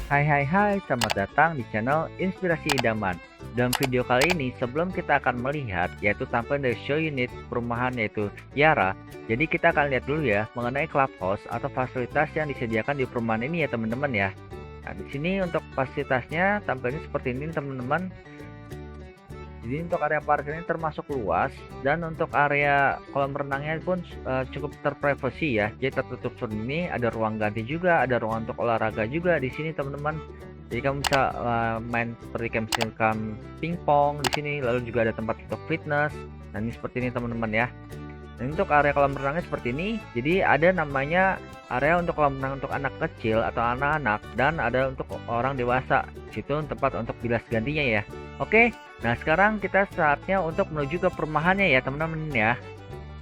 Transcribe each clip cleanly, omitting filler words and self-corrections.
Hai, selamat datang di channel Inspirasi Idaman. Dalam video kali ini, sebelum kita akan melihat yaitu tampilan dari show unit perumahan yaitu Yara, jadi kita akan lihat dulu ya mengenai clubhouse atau fasilitas yang disediakan di perumahan ini ya teman-teman ya. Nah, di sini untuk fasilitasnya tampilnya seperti ini teman-teman. Jadi untuk area parkirnya termasuk luas dan untuk area kolam renangnya pun cukup terprivasi ya. Jadi tertutup seperti ini, ada ruang ganti juga, ada ruang untuk olahraga juga di sini teman-teman. Jadi kamu bisa main seperti misalkan pingpong di sini, lalu juga ada tempat untuk fitness. Nah, ini seperti ini teman-teman ya. Dan untuk area kolam renangnya seperti ini. Jadi ada namanya area untuk kolam renang untuk anak kecil atau anak-anak dan ada untuk orang dewasa. Situ tempat untuk bilas gantinya ya. Oke. Nah, sekarang kita saatnya untuk menuju ke perumahannya ya teman-teman ya.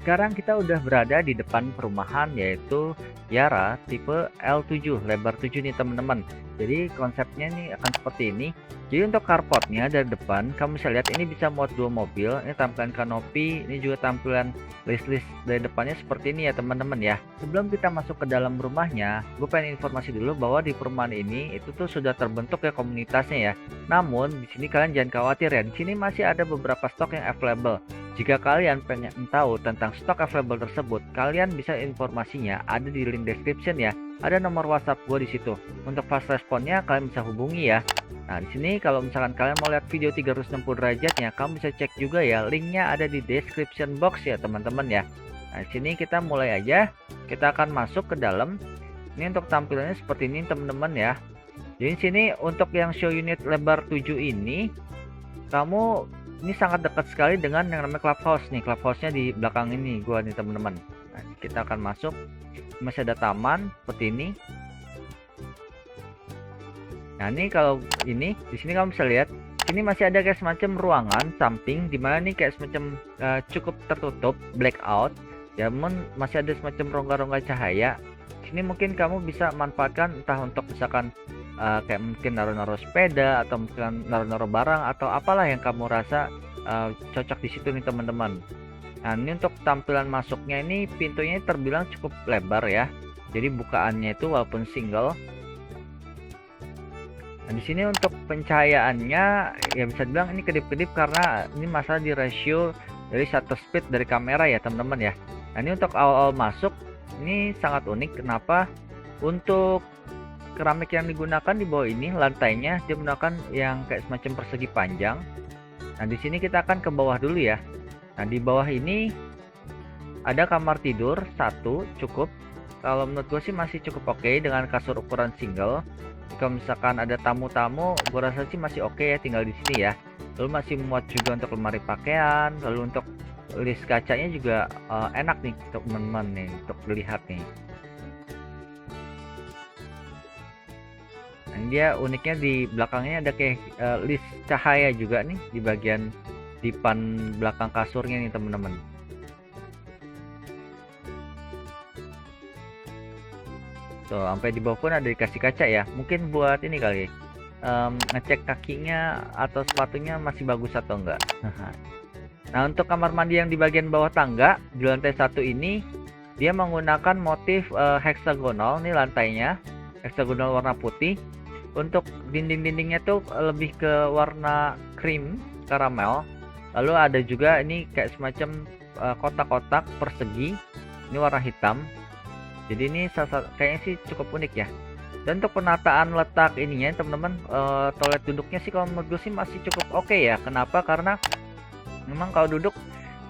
Sekarang kita udah berada di depan perumahan yaitu Yara tipe L7 lebar 7 nih teman-teman. Jadi konsepnya nih akan seperti ini. Jadi untuk carportnya dari depan kamu bisa lihat ini bisa muat 2 mobil. Ini tampilan kanopi, ini juga tampilan list-list dari depannya seperti ini ya teman-teman ya. Sebelum kita masuk ke dalam rumahnya, gue pengen informasi dulu bahwa di perumahan ini itu tuh sudah terbentuk ya komunitasnya ya. Namun di sini kalian jangan khawatir ya. Di sini masih ada beberapa stok yang available. Jika kalian pengen tahu tentang stok available tersebut, kalian bisa informasinya ada di link description ya. Ada nomor WhatsApp gue di situ. Untuk fast responnya kalian bisa hubungi ya. Nah, di sini kalau misalkan kalian mau lihat video 360 derajatnya, kamu bisa cek juga ya. Linknya ada di description box ya, teman-teman ya. Nah, di sini kita mulai aja. Kita akan masuk ke dalam. Ini untuk tampilannya seperti ini, teman-teman ya. Jadi di sini untuk yang show unit lebar 7 ini, kamu ini sangat dekat sekali dengan yang namanya clubhouse nih. Clubhouse-nya di belakang ini gua nih teman-teman. Nah, kita akan masuk. Masih ada taman seperti ini. Nah, ini kalau ini di sini kamu bisa lihat, ini masih ada kayak semacam ruangan samping di mana nih kayak semacam cukup tertutup blackout. Ya, masih ada semacam rongga-rongga cahaya. Sini mungkin kamu bisa manfaatkan entah untuk misalkan kayak mungkin naruh-naruh sepeda atau mungkin naruh-naruh barang atau apalah yang kamu rasa cocok di situ nih teman-teman. Nah, ini untuk tampilan masuknya ini pintunya terbilang cukup lebar ya. Jadi bukaannya itu walaupun single. Nah, di sini untuk pencahayaannya ya bisa dibilang ini kedip-kedip karena ini masalah di ratio dari shutter speed dari kamera ya teman-teman ya. Nah, ini untuk awal-awal masuk ini sangat unik. Kenapa? Untuk keramik yang digunakan di bawah ini lantainya dia menggunakan yang kayak semacam persegi panjang. Nah, di sini kita akan ke bawah dulu ya. Nah, di bawah ini ada kamar tidur satu cukup. Kalau menurut gue sih masih cukup oke dengan kasur ukuran single. Jika misalkan ada tamu-tamu, gue rasa sih masih oke ya tinggal di sini ya. Lalu masih muat juga untuk lemari pakaian. Lalu untuk list kacanya juga enak nih untuk teman-teman nih untuk dilihat nih. Nah, dia uniknya di belakangnya ada kayak list cahaya juga nih di bagian dipan belakang kasurnya nih teman-teman. Tuh sampai di bawah pun ada dikasih kaca ya. Mungkin buat ini kali ngecek kakinya atau sepatunya masih bagus atau enggak. Nah, untuk kamar mandi yang di bagian bawah tangga di lantai 1 ini dia menggunakan motif heksagonal nih lantainya. Heksagonal warna putih. Untuk dinding-dindingnya tuh lebih ke warna krim karamel. Lalu ada juga ini kayak semacam kotak-kotak persegi. Ini warna hitam. Jadi ini kayaknya sih cukup unik ya. Dan untuk penataan letak ininya teman-teman, toilet duduknya sih kalau menurut gue sih masih cukup oke ya. Kenapa? Karena memang kalau duduk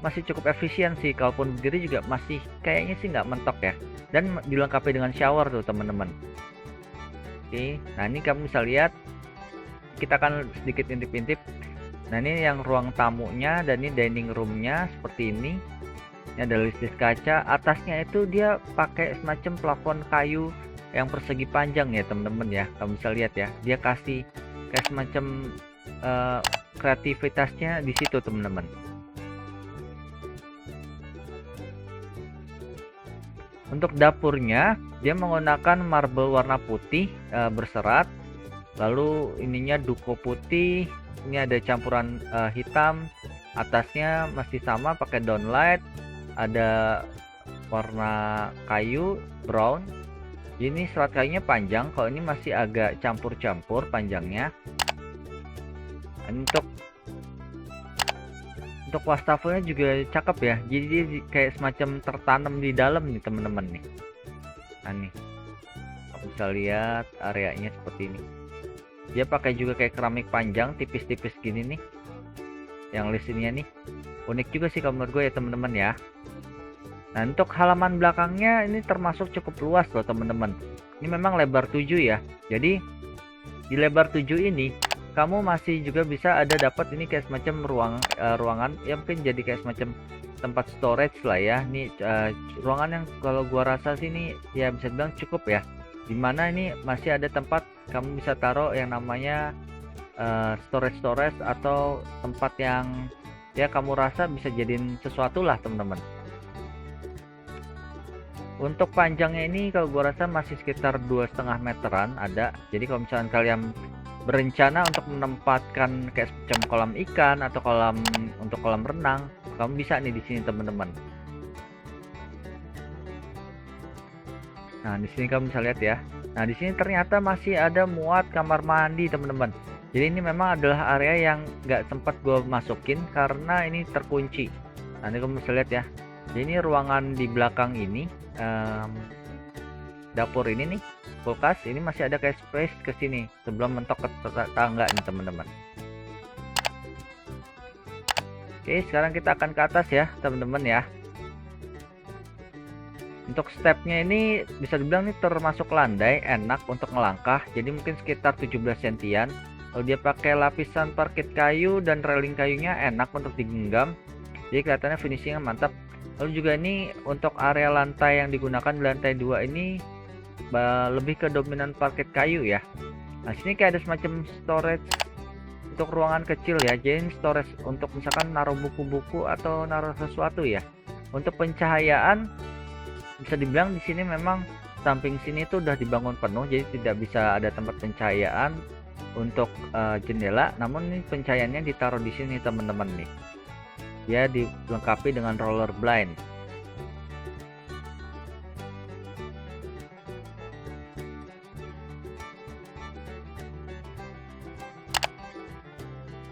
masih cukup efisien sih. Kalaupun berdiri juga masih kayaknya sih nggak mentok ya. Dan dilengkapi dengan shower tuh teman-teman. Oke, nah ini kamu bisa lihat, kita akan sedikit intip-intip. Nah, ini yang ruang tamunya dan ini dining roomnya seperti ini. Ini ada list kaca. Atasnya itu dia pakai semacam plafon kayu yang persegi panjang ya teman-teman ya. Kamu bisa lihat ya, dia kasih kayak semacam kreativitasnya di situ teman-teman. Untuk dapurnya dia menggunakan marble warna putih berserat. Lalu ininya duko putih. Ini ada campuran hitam. Atasnya masih sama pakai downlight. Ada warna kayu brown. Ini serat kayunya panjang, kalau ini masih agak campur-campur panjangnya. Untuk wastafelnya juga cakep ya. Jadi dia kayak semacam tertanam di dalam nih teman-teman nih. Nah nih, kamu bisa lihat areanya seperti ini. Dia pakai juga kayak keramik panjang, tipis-tipis gini nih. Yang lisinnya nih, unik juga sih kalau menurut gue ya teman-teman ya. Nah untuk halaman belakangnya ini termasuk cukup luas loh teman-teman. Ini memang lebar 7 ya. Jadi di lebar 7 ini kamu masih juga bisa ada dapat ini kayak semacam ruangan ya, mungkin jadi kayak semacam tempat storage lah ya. Ini ruangan yang kalau gua rasa sih ini ya bisa bilang cukup ya. Dimana ini masih ada tempat kamu bisa taruh yang namanya storage atau tempat yang ya kamu rasa bisa jadiin sesuatu lah teman-teman. Untuk panjangnya ini kalau gua rasa masih sekitar 2,5 meteran ada. Jadi kalau misalnya kalian berencana untuk menempatkan kayak semacam kolam ikan atau untuk kolam renang, kamu bisa nih di sini teman-teman. Nah di sini kamu bisa lihat ya. Nah di sini ternyata masih ada muat kamar mandi teman-teman. Jadi ini memang adalah area yang nggak sempat gue masukin karena ini terkunci. Nanti kamu bisa lihat ya. Jadi ini ruangan di belakang ini. Dapur ini nih, kulkas ini masih ada kayak space ke sini sebelum mentok ke tangga nih teman-teman. Oke, sekarang kita akan ke atas ya teman-teman ya. Untuk stepnya ini bisa dibilang ini termasuk landai, enak untuk melangkah. Jadi mungkin sekitar 17 sentian. Lalu dia pakai lapisan parket kayu dan railing kayunya enak untuk digenggam. Jadi kelihatannya finishingnya mantap. Lalu juga ini untuk area lantai yang digunakan di lantai 2 ini lebih ke dominan parket kayu ya. Nah sini kayak ada semacam storage untuk ruangan kecil ya. Jadi storage untuk misalkan naruh buku-buku atau naruh sesuatu ya. Untuk pencahayaan bisa dibilang di sini memang samping sini tuh udah dibangun penuh, jadi tidak bisa ada tempat pencahayaan untuk jendela. Namun ini pencahayaannya ditaruh di sini teman-teman nih. Ya dilengkapi dengan roller blind.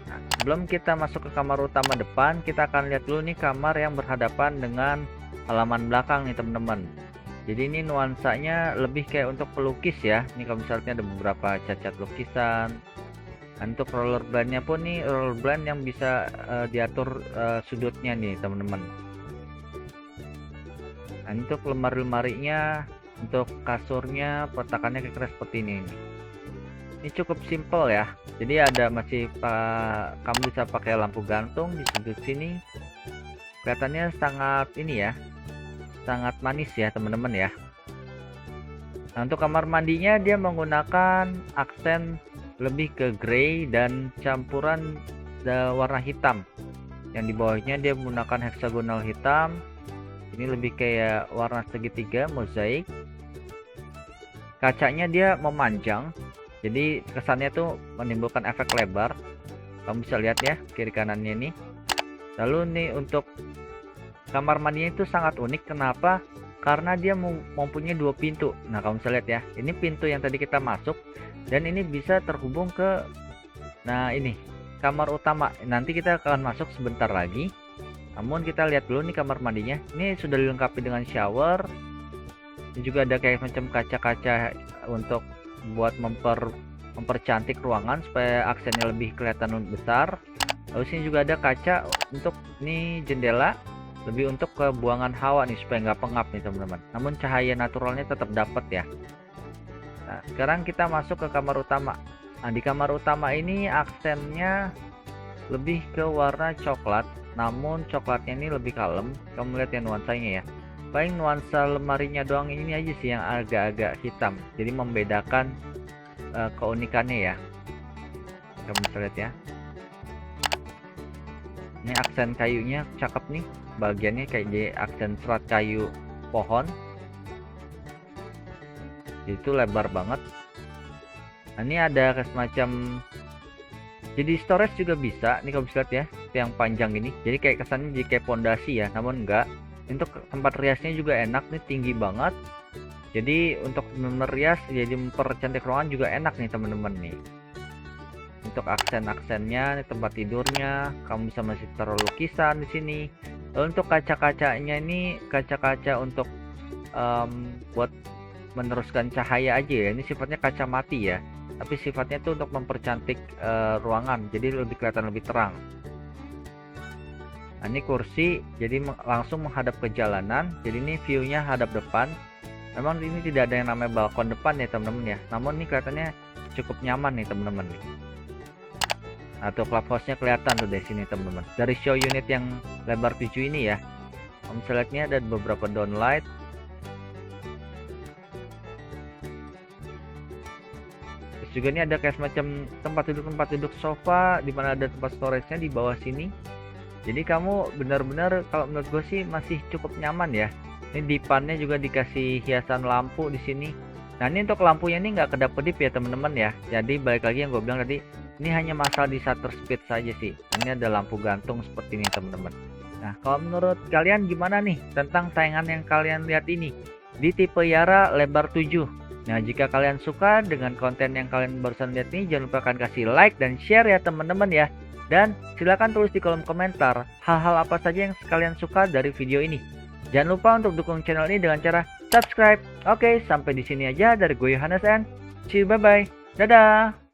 Nah, sebelum kita masuk ke kamar utama depan, kita akan lihat dulu nih kamar yang berhadapan dengan halaman belakang nih teman-teman. Jadi ini nuansanya lebih kayak untuk pelukis ya. Ini kalau misalnya ada beberapa cacat lukisan. Untuk roller blindnya pun nih roller blind yang bisa diatur sudutnya nih teman-teman. Untuk lemari-lemarinya, untuk kasurnya peletakannya kira-kira seperti ini. Ini cukup simple ya. Jadi ada kamu bisa pakai lampu gantung di sudut sini. Kelihatannya sangat ini ya, sangat manis ya teman-teman ya. Nah, untuk kamar mandinya dia menggunakan aksen lebih ke grey dan campuran warna hitam. Yang di bawahnya dia menggunakan heksagonal hitam. Ini lebih kayak warna segitiga mozaik. Kacanya dia memanjang, jadi kesannya tuh menimbulkan efek lebar. Kamu bisa lihat ya kiri kanannya nih. Lalu nih untuk kamar mandinya itu sangat unik. Kenapa? Karena dia mempunyai 2 pintu. Nah kamu bisa lihat ya, ini pintu yang tadi kita masuk dan ini bisa terhubung ke ini kamar utama. Nanti kita akan masuk sebentar lagi. Namun kita lihat dulu nih kamar mandinya. Ini sudah dilengkapi dengan shower. Ini juga ada kayak macam kaca-kaca untuk buat mempercantik ruangan supaya aksennya lebih kelihatan lebih besar. Lalu sini juga ada kaca untuk nih jendela, lebih untuk ke buangan hawa nih supaya nggak pengap nih teman-teman. Namun cahaya naturalnya tetap dapat ya. Nah, sekarang kita masuk ke kamar utama. Nah, di kamar utama ini aksennya lebih ke warna coklat, namun coklatnya ini lebih kalem. Kamu lihat ya nuansanya ya. Paling nuansa lemarinya doang ini aja sih yang agak-agak hitam. Jadi membedakan keunikannya ya. Kamu bisa lihat ya. Ini aksen kayunya cakep nih. Bagiannya kayak jadi aksen serat kayu pohon. Itu lebar banget. Nah, ini ada semacam jadi storage juga bisa. Ini kamu bisa lihat ya, yang panjang ini. Jadi kayak kesannya jadi kayak pondasi ya, namun enggak. Untuk tempat riasnya juga enak nih, tinggi banget. Jadi untuk merias, jadi mempercantik ruangan juga enak nih teman-teman nih. Untuk aksen-aksennya, tempat tidurnya, kamu bisa masih taruh lukisan di sini. Lalu untuk kaca-kacanya ini kaca-kaca untuk buat meneruskan cahaya aja ya. Ini sifatnya kaca mati ya. Tapi sifatnya itu untuk mempercantik ruangan, jadi lebih kelihatan lebih terang. Nah, ini kursi, jadi langsung menghadap ke jalanan. Jadi ini view-nya hadap depan. Memang ini tidak ada yang namanya balkon depan ya teman-teman ya. Namun ini kelihatannya cukup nyaman nih teman-teman nih. Nah, tuh clubhouse-nya kelihatan tuh dari sini teman-teman. Dari show unit yang lebar 7 ini ya. Kamu bisa lihat ini ada beberapa downlight. Terus juga ini ada kayak semacam tempat duduk sofa, di mana ada tempat storage-nya di bawah sini. Jadi kamu benar-benar kalau menurut gue sih masih cukup nyaman ya. Ini dipannya juga dikasih hiasan lampu di sini. Nah, ini untuk lampunya ini nggak kedap-kedip ya teman-teman ya. Jadi balik lagi yang gue bilang tadi, ini hanya masalah di shutter speed saja sih. Ini ada lampu gantung seperti ini teman-teman. Nah, kalau menurut kalian gimana nih tentang tayangan yang kalian lihat ini di tipe Yara lebar 7? Nah, jika kalian suka dengan konten yang kalian barusan lihat ini, jangan lupa kalian kasih like dan share ya teman-teman ya. Dan silakan tulis di kolom komentar hal-hal apa saja yang kalian suka dari video ini. Jangan lupa untuk dukung channel ini dengan cara subscribe. Oke, sampai di sini aja dari gue Yohanes and see you, bye bye. Dadah.